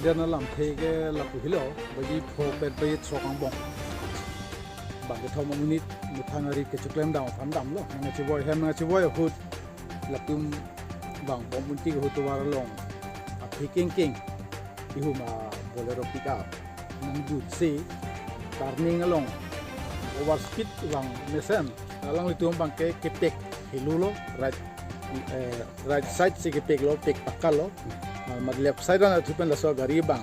accident na lam thei ke la pu hilo bagi pho pet pe sokang bong bang ke thom minit muthangari ke chuklem dang pham dam lo nga chi boy hem nga chi boy hut la tum bang bom munti ke hutu war long a picking king ihu ma bolero pick up nang du si turning along over speed bang mesen alang litum bang ke pek hilulo right side si ke pek lo pek pakal lo mat left side na thupen la so gari bang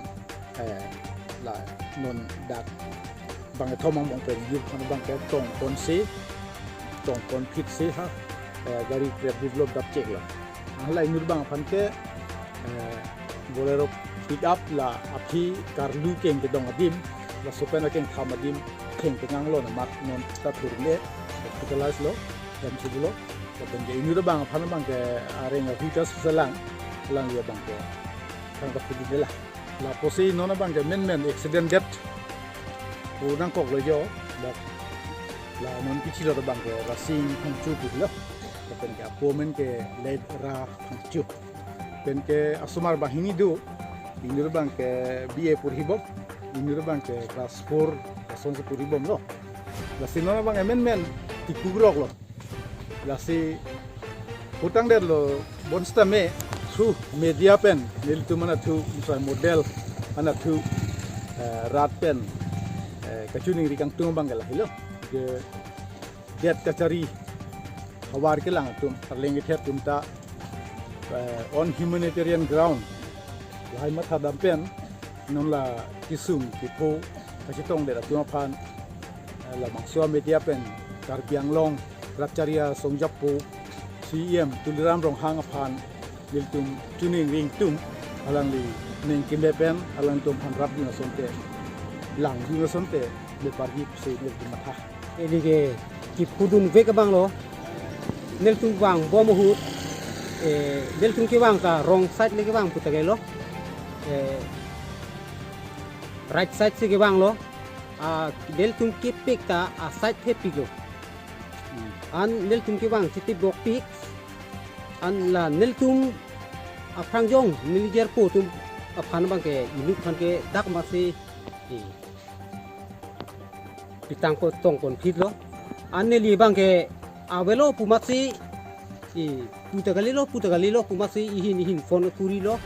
la non dak bang thomang bang pen yu kan bang ke tong kon si tong kon phit si ha gari grab develop dap check la lai nur bang phan ke bolero pick up la api karlu keng ke dong adim la sopen keng tham adim keng ke ngang lo na mat non ta thurle hospitalize lo dam sibulo dan ke nur bang phan bang ke areng a future selang lang ya bang ke kan ka pudi la la posi nona bang ke men accident death u nang kok lo yo dak la non pichi lo bang ke Rasing Phangcho pu lo dan ke apo men ke Lt Rasing Phangcho dan ke asumar bahini du inur bang ke BA purhibom inur bang ke class 4 kasong se purhibom lo la sinona bang men tikugrok lo la si hutang der lo bonsta me through media pen nil tu mana thu Umswai model ana thu rat pen kachuning rikang tung bang la hilo ke det kachari hawar ke lang tum tarleng ke tum ta on humanitarian ground lai matha dam pen non la kisum ki pho kachitong de tu phan la mangsua media pen Karbi Anglong Ratcharia Songjapu CM tuliram rong hang phan liltum tuning ring tum alang li ning kilepen alang tum phan rap dina sonte lang dina sonte le pargi se le matha ini ke ki pudun ve ka bang lo nel tung wang bo mo hu nel tung ki wang ka wrong side le ki wang puta ke lo right side se ki wang lo nel tung ki pik ta side he pik lo an nel tung ki wang ti bok pik an la nel tung Phangjong manager po tum aphan bang ke iluk phan ke dak ma si pitang ko tong kon phit lo an Nellie bang ke awelo pumasi putagali lo pumasi ihin phone turi lo